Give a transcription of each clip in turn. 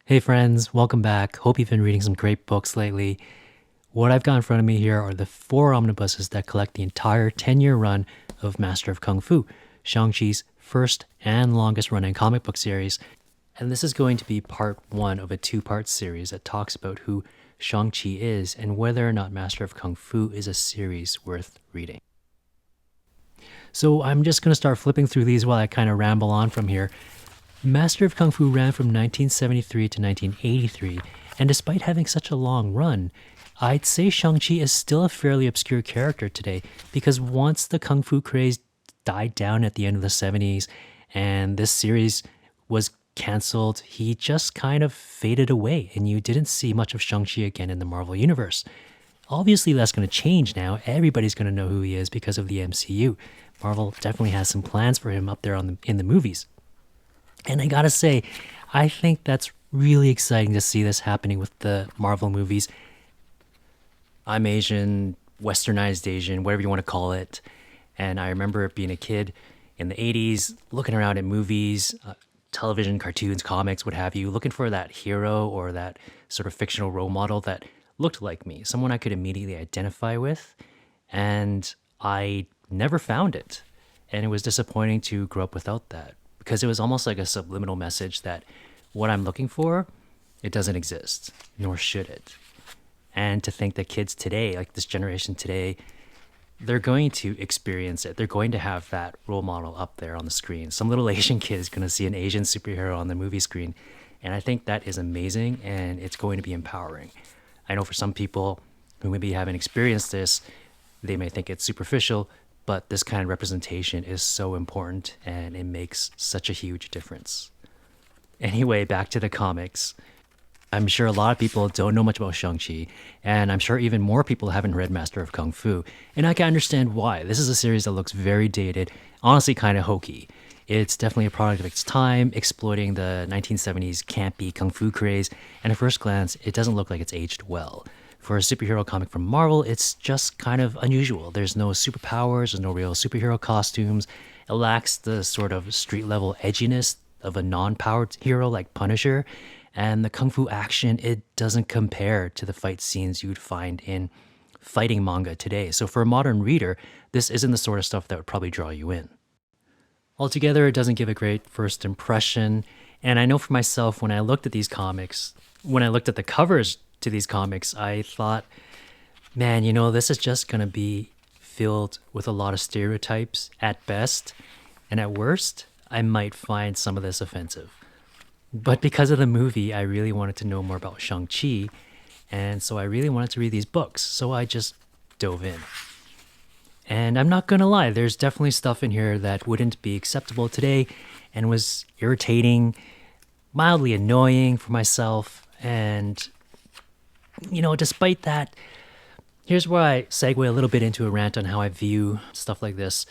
Hey friends, welcome back. Hope you've been reading some great books lately. What I've got in front of me here are the four omnibuses that collect the entire 10-year run of Master of Kung Fu, Shang Chi's first and longest running comic book series. And this is going to be part one of a two-part series that talks about who Shang Chi is and whether or not Master of Kung Fu is a series worth reading. So I'm just going to start flipping through these while I kind of ramble on from here. Master of Kung Fu ran from 1973 to 1983, and despite having such a long run, I'd say Shang-Chi is still a fairly obscure character today because once the Kung Fu craze died down at the end of the 70s and this series was cancelled, he just kind of faded away and you didn't see much of Shang-Chi again in the Marvel Universe. Obviously, that's going to change now. Everybody's going to know who he is because of the MCU. Marvel definitely has some plans for him up there in the movies. And I gotta say, I think that's really exciting to see this happening with the Marvel movies. I'm Asian, westernized Asian, whatever you want to call it. And I remember being a kid in the 80s, looking around at movies, television, cartoons, comics, what have you, looking for that hero or that sort of fictional role model that looked like me, someone I could immediately identify with. And I never found it. And it was disappointing to grow up without that because it was almost like a subliminal message that what I'm looking for, it doesn't exist, nor should it. And to think that kids today, like this generation today, they're going to experience it. They're going to have that role model up there on the screen. Some little Asian kid is going to see an Asian superhero on the movie screen. And I think that is amazing and it's going to be empowering. I know for some people who maybe haven't experienced this, they may think it's superficial, but this kind of representation is so important and it makes such a huge difference. Anyway, back to the comics. I'm sure a lot of people don't know much about Shang-Chi, and I'm sure even more people haven't read Master of Kung Fu. And I can understand why. This is a series that looks very dated, honestly kind of hokey. It's definitely a product of its time, exploiting the 1970s campy Kung Fu craze, and at first glance, it doesn't look like it's aged well. For a superhero comic from Marvel, it's just kind of unusual. There's no superpowers, there's no real superhero costumes. It lacks the sort of street level edginess of a non-powered hero like Punisher. And the kung fu action, it doesn't compare to the fight scenes you'd find in fighting manga today. So for a modern reader, this isn't the sort of stuff that would probably draw you in. Altogether, it doesn't give a great first impression. And I know for myself, when I looked at these comics, when I looked at the covers to these comics, I thought, man, this is just going to be filled with a lot of stereotypes at best. And at worst, I might find some of this offensive. But because of the movie, I really wanted to know more about Shang-Chi. And so I really wanted to read these books. So I just dove in. And I'm not going to lie, there's definitely stuff in here that wouldn't be acceptable today and was irritating, mildly annoying for myself. And despite that, here's where I segue a little bit into a rant on how I view stuff like this.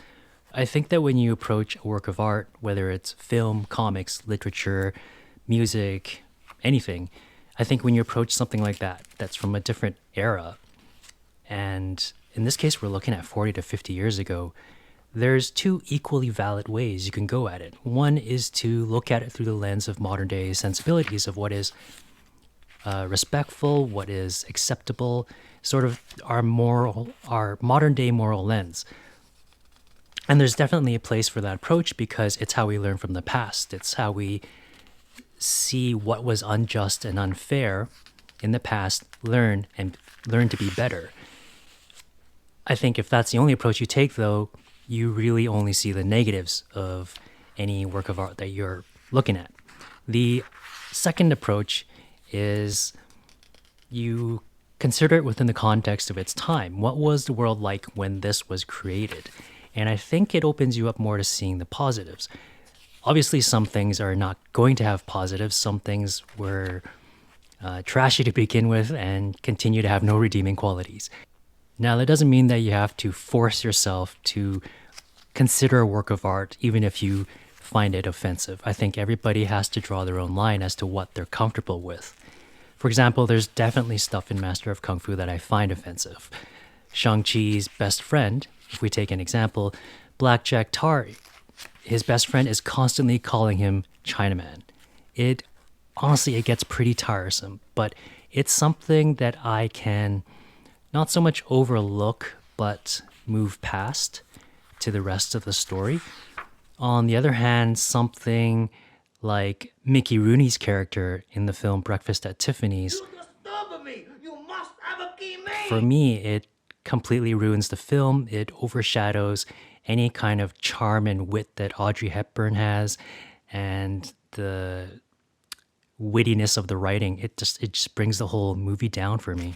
I think that when you approach a work of art, whether it's film, comics, literature, music, anything, I think when you approach something like that, that's from a different era, and in this case, we're looking at 40 to 50 years ago, there's two equally valid ways you can go at it. One is to look at it through the lens of modern day sensibilities of what is respectful, what is acceptable, sort of our modern day moral lens. And there's definitely a place for that approach because it's how we learn from the past. It's how we see what was unjust and unfair in the past, learn to be better. I think if that's the only approach you take, though, you really only see the negatives of any work of art that you're looking at. The second approach is you consider it within the context of its time. What was the world like when this was created? And I think it opens you up more to seeing the positives. Obviously, some things are not going to have positives. Some things were trashy to begin with and continue to have no redeeming qualities. Now, that doesn't mean that you have to force yourself to consider a work of art, even if you find it offensive. I think everybody has to draw their own line as to what they're comfortable with. For example, there's definitely stuff in Master of Kung Fu that I find offensive. Shang-Chi's best friend, if we take an example, Blackjack Tar, his best friend is constantly calling him Chinaman. It honestly, it gets pretty tiresome, but it's something that I can not so much overlook, but move past to the rest of the story. On the other hand, something like Mickey Rooney's character in the film Breakfast at Tiffany's, for me, it completely ruins the film. It overshadows any kind of charm and wit that Audrey Hepburn has, and the wittiness of the writing. It just brings the whole movie down for me.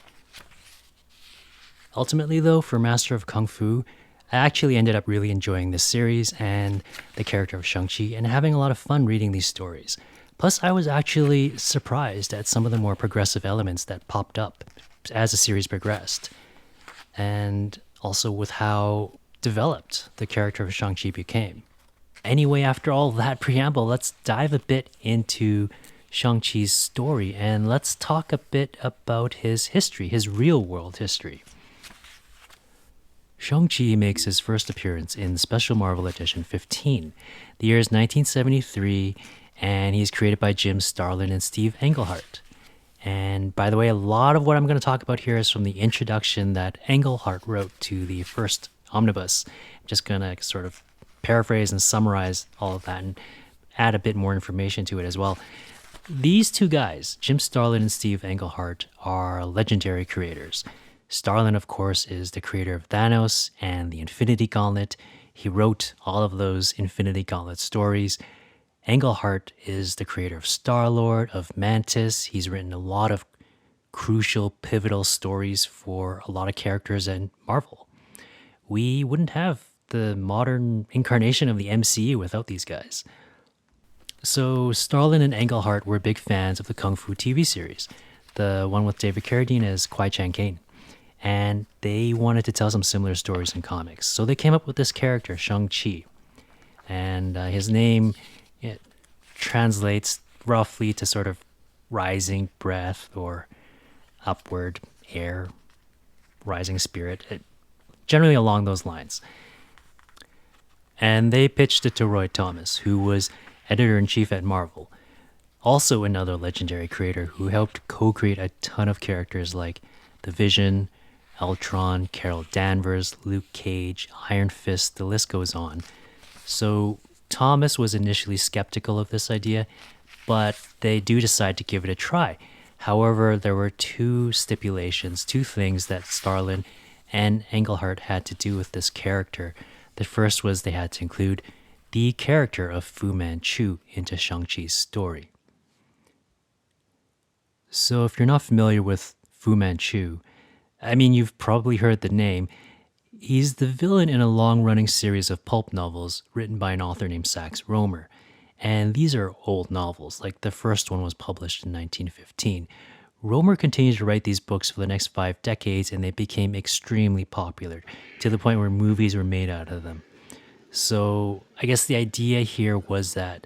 Ultimately, though, for Master of Kung Fu, I actually ended up really enjoying this series and the character of Shang Chi and having a lot of fun reading these stories. Plus, I was actually surprised at some of the more progressive elements that popped up as the series progressed, and also with how developed the character of Shang Chi became. Anyway, after all that preamble, let's dive a bit into Shang-Chi's story and let's talk a bit about his history, his real world history. Shang-Chi makes his first appearance in Special Marvel Edition 15. The year is 1973, and he's created by Jim Starlin and Steve Englehart. And by the way, a lot of what I'm going to talk about here is from the introduction that Englehart wrote to the first omnibus. I'm just going to sort of paraphrase and summarize all of that and add a bit more information to it as well. These two guys, Jim Starlin and Steve Englehart, are legendary creators. Starlin, of course, is the creator of Thanos and the Infinity Gauntlet. He wrote all of those Infinity Gauntlet stories. Englehart is the creator of Star-Lord, of Mantis. He's written a lot of crucial, pivotal stories for a lot of characters in Marvel. We wouldn't have the modern incarnation of the MCU without these guys. So Starlin and Englehart were big fans of the Kung Fu TV series, the one with David Carradine as Kwai Chang Caine. And they wanted to tell some similar stories in comics. So they came up with this character, Shang-Chi. And his name translates roughly to sort of rising breath or upward air, rising spirit, generally along those lines. And they pitched it to Roy Thomas, who was editor-in-chief at Marvel. Also another legendary creator who helped co-create a ton of characters like The Vision, Ultron, Carol Danvers, Luke Cage, Iron Fist, the list goes on. So Thomas was initially skeptical of this idea, but they do decide to give it a try. However, there were two stipulations, two things that Starlin and Englehart had to do with this character. The first was they had to include the character of Fu Manchu into Shang-Chi's story. So if you're not familiar with Fu Manchu, I mean, you've probably heard the name. He's the villain in a long-running series of pulp novels written by an author named Sax Rohmer. And these are old novels, like the first one was published in 1915. Rohmer continued to write these books for the next 5 decades, and they became extremely popular, to the point where movies were made out of them. So I guess the idea here was that,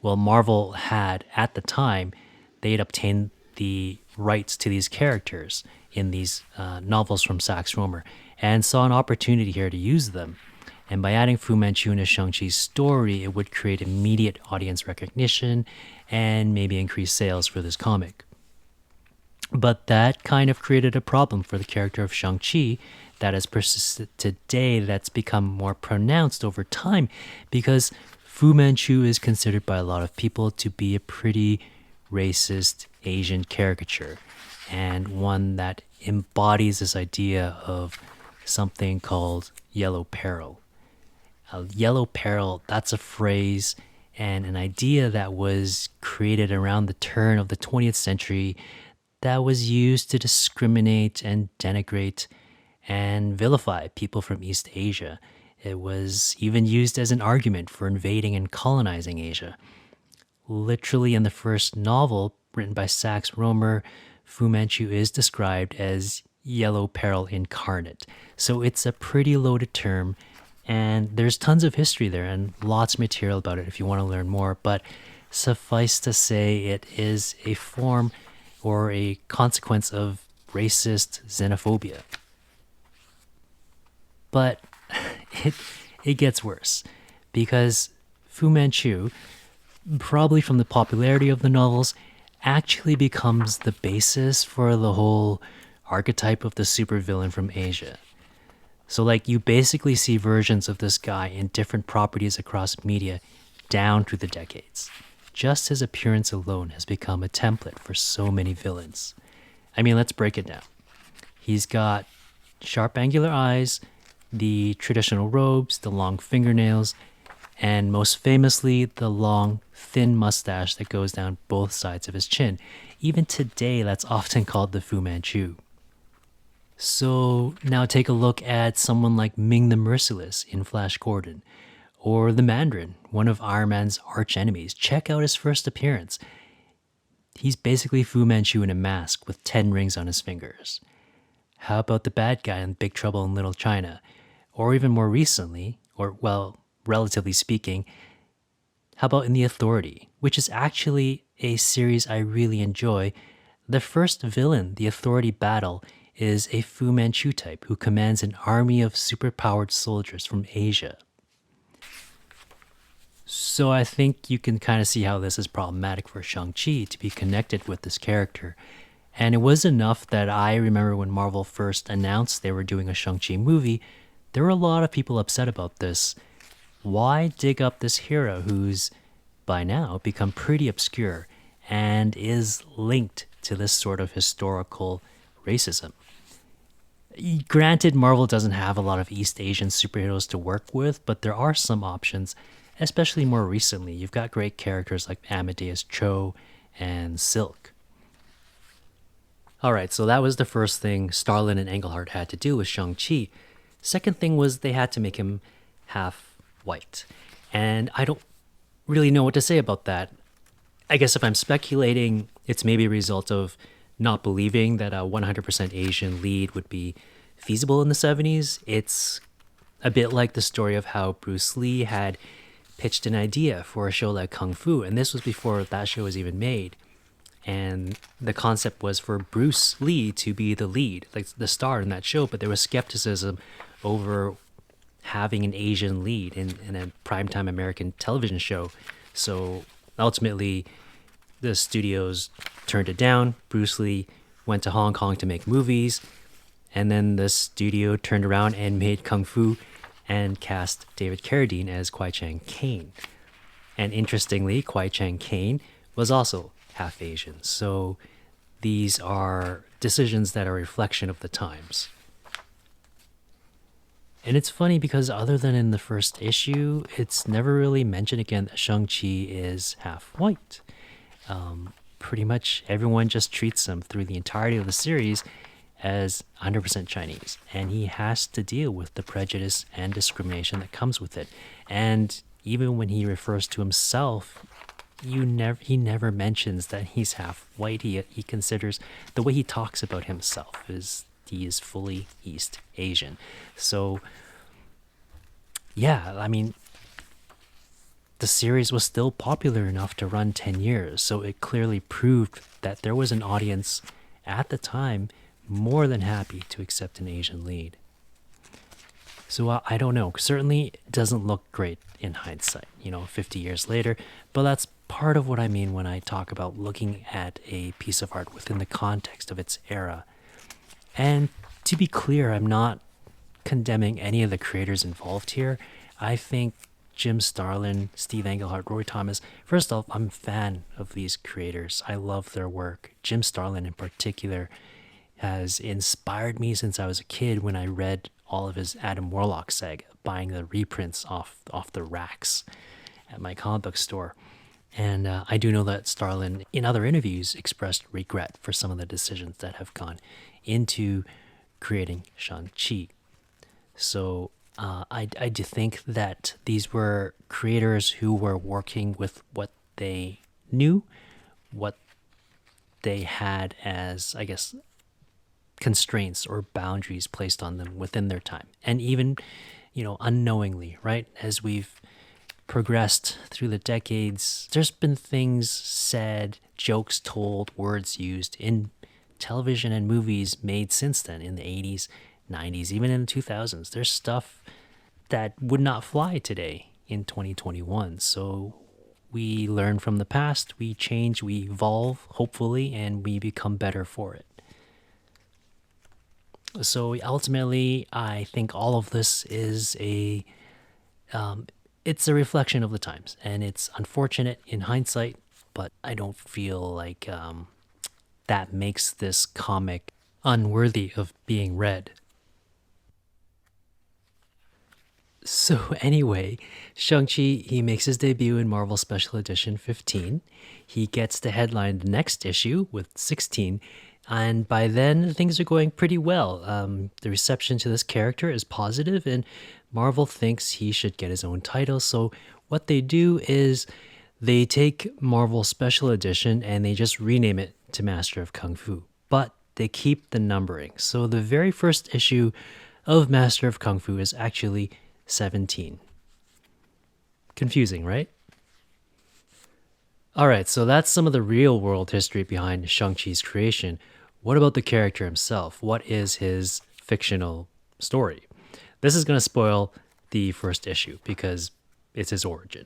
well, Marvel had, at the time, they had obtained the rights to these characters in these novels from Sax Rohmer and saw an opportunity here to use them. And by adding Fu Manchu into Shang-Chi's story, it would create immediate audience recognition and maybe increase sales for this comic. But that kind of created a problem for the character of Shang-Chi that has persisted today, that's become more pronounced over time, because Fu Manchu is considered by a lot of people to be a pretty racist Asian caricature, and one that embodies this idea of something called yellow peril. Yellow peril, that's a phrase and an idea that was created around the turn of the 20th century that was used to discriminate and denigrate and vilify people from East Asia. It was even used as an argument for invading and colonizing Asia. Literally, in the first novel written by Sax Rohmer, Fu Manchu is described as yellow peril incarnate. So it's a pretty loaded term, and there's tons of history there and lots of material about it if you want to learn more. But suffice to say, it is a form or a consequence of racist xenophobia. But it gets worse, because Fu Manchu, probably from the popularity of the novels, actually becomes the basis for the whole archetype of the supervillain from Asia. So, like, you basically see versions of this guy in different properties across media down through the decades. Just his appearance alone has become a template for so many villains. I mean, let's break it down. He's got sharp angular eyes, the traditional robes, the long fingernails, and most famously, the long, thin mustache that goes down both sides of his chin. Even today, that's often called the Fu Manchu. So now take a look at someone like Ming the Merciless in Flash Gordon, or the Mandarin, one of Iron Man's arch enemies. Check out his first appearance. He's basically Fu Manchu in a mask with 10 rings on his fingers. How about the bad guy in Big Trouble in Little China? Or even more recently, or well, relatively speaking, how about in The Authority, which is actually a series I really enjoy. The first villain the Authority battle is a Fu Manchu type who commands an army of superpowered soldiers from Asia. So I think you can kind of see how this is problematic for Shang-Chi to be connected with this character. And it was enough that I remember when Marvel first announced they were doing a Shang-Chi movie, there were a lot of people upset about this. Why dig up this hero who's by now become pretty obscure and is linked to this sort of historical racism? Granted, Marvel doesn't have a lot of East Asian superheroes to work with, but there are some options, especially more recently. You've got great characters like Amadeus Cho and Silk. All right, so that was the first thing Starlin and Englehart had to do with Shang-Chi. Second thing was they had to make him half white. And I don't really know what to say about that. I guess if I'm speculating, it's maybe a result of not believing that a 100% Asian lead would be feasible in the 70s. It's a bit like the story of how Bruce Lee had pitched an idea for a show like Kung Fu, and this was before that show was even made. And the concept was for Bruce Lee to be the lead, like the star in that show, but there was skepticism over having an Asian lead in a primetime American television show. So ultimately, the studios turned it down. Bruce Lee went to Hong Kong to make movies, and then the studio turned around and made Kung Fu and cast David Carradine as Kwai Chang Caine. And interestingly, Kwai Chang Caine was also half Asian. So these are decisions that are a reflection of the times. And it's funny because other than in the first issue, it's never really mentioned again that Shang-Chi is half white. Pretty much everyone just treats him through the entirety of the series as 100% Chinese. And he has to deal with the prejudice and discrimination that comes with it. And even when he refers to himself, he never mentions that he's half white. He considers the way he talks about himself is he is fully East Asian. So yeah, I mean, the series was still popular enough to run 10 years, so it clearly proved that there was an audience at the time more than happy to accept an Asian lead. So I don't know. Certainly it doesn't look great in hindsight, 50 years later, but that's part of what I mean when I talk about looking at a piece of art within the context of its era. And to be clear, I'm not condemning any of the creators involved here. I think Jim Starlin, Steve Englehart, Roy Thomas, first off, I'm a fan of these creators. I love their work. Jim Starlin in particular has inspired me since I was a kid when I read all of his Adam Warlock saga, buying the reprints off the racks at my comic book store. And I do know that Starlin, in other interviews, expressed regret for some of the decisions that have gone into creating Shang-Chi. So I do think that these were creators who were working with what they knew, what they had as, I guess, constraints or boundaries placed on them within their time. And even, unknowingly, right? As we've progressed through the decades, there's been things said, jokes told, words used in television and movies made since then in the 80s, 90s, even in the 2000s. There's stuff that would not fly today in 2021. So We learn from the past, we change, we evolve, hopefully, and we become better for it. So ultimately, I think all of this is it's a reflection of the times, and it's unfortunate in hindsight, but I don't feel like that makes this comic unworthy of being read. So anyway, Shang-Chi, he makes his debut in Marvel Special Edition 15. He gets to headline the next issue with 16, and by then things are going pretty well. The reception to this character is positive, and Marvel thinks he should get his own title. So what they do is they take Marvel Special Edition and they just rename it to Master of Kung Fu, but they keep the numbering. So the very first issue of Master of Kung Fu is actually 17. Confusing, right? All right, so that's some of the real world history behind Shang-Chi's creation. What about the character himself? What is his fictional story? This is going to spoil the first issue because it's his origin.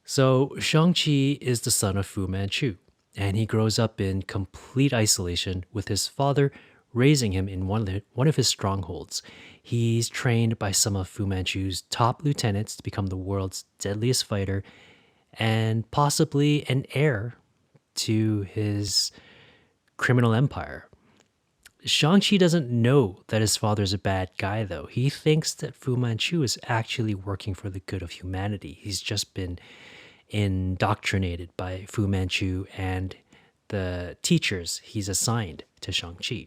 So, Shang-Chi is the son of Fu Manchu, and he grows up in complete isolation with his father raising him in one of his strongholds. He's trained by some of Fu Manchu's top lieutenants to become the world's deadliest fighter and possibly an heir to his criminal empire. Shang-Chi doesn't know that his father's a bad guy, though. He thinks that Fu Manchu is actually working for the good of humanity. He's just been indoctrinated by Fu Manchu and the teachers he's assigned to Shang-Chi.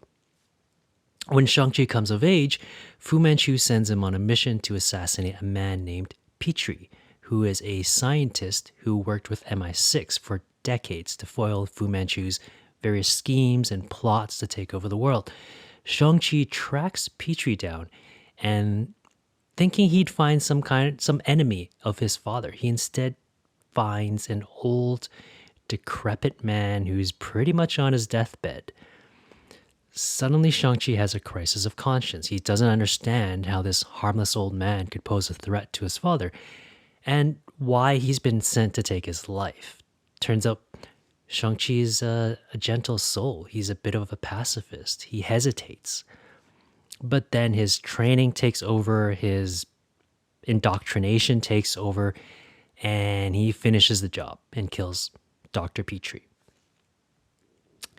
When Shang-Chi comes of age, Fu Manchu sends him on a mission to assassinate a man named Petrie, who is a scientist who worked with MI6 for decades to foil Fu Manchu's various schemes and plots to take over the world. Shang-Chi tracks Petrie down and thinking he'd find some enemy of his father, he instead finds an old, decrepit man who's pretty much on his deathbed. Suddenly, Shang-Chi has a crisis of conscience. He doesn't understand how this harmless old man could pose a threat to his father and why he's been sent to take his life. Turns out Shang-Chi's a gentle soul. He's a bit of a pacifist. He hesitates. But then his training takes over, his indoctrination takes over, and he finishes the job and kills Dr. Petrie.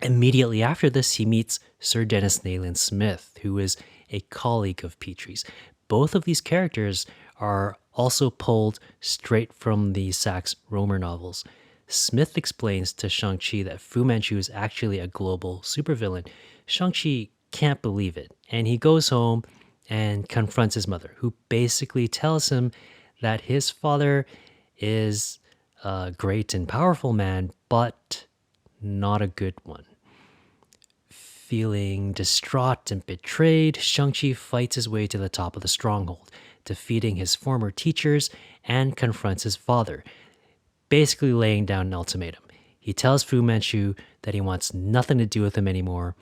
Immediately after this, he meets Sir Dennis Nayland Smith, who is a colleague of Petrie's. Both of these characters are also pulled straight from the Sax Rohmer novels. Smith explains to Shang-Chi that Fu Manchu is actually a global supervillain. Shang-Chi can't believe it, and he goes home and confronts his mother, who basically tells him that his father is a great and powerful man, but not a good one. Feeling distraught and betrayed, Shang-Chi fights his way to the top of the stronghold, defeating his former teachers and confronts his father, basically laying down an ultimatum. He tells Fu Manchu that he wants nothing to do with him anymore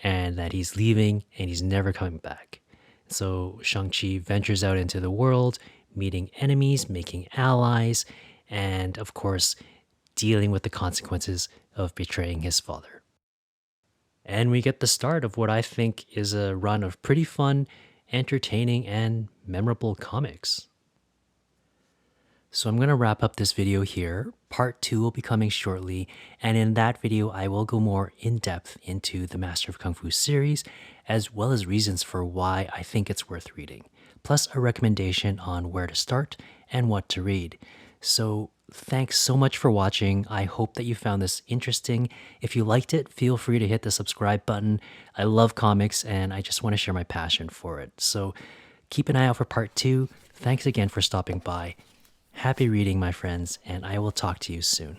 and that he's leaving and he's never coming back. So Shang-Chi ventures out into the world, meeting enemies, making allies, and of course, dealing with the consequences of betraying his father. And we get the start of what I think is a run of pretty fun, entertaining, and memorable comics. So I'm going to wrap up this video here. Part 2 will be coming shortly, and in that video I will go more in depth into the Master of Kung Fu series, as well as reasons for why I think it's worth reading, plus a recommendation on where to start and what to read. So thanks so much for watching. I hope that you found this interesting. If you liked it, feel free to hit the subscribe button. I love comics and I just want to share my passion for it. So keep an eye out for part 2. Thanks again for stopping by. Happy reading, my friends, and I will talk to you soon.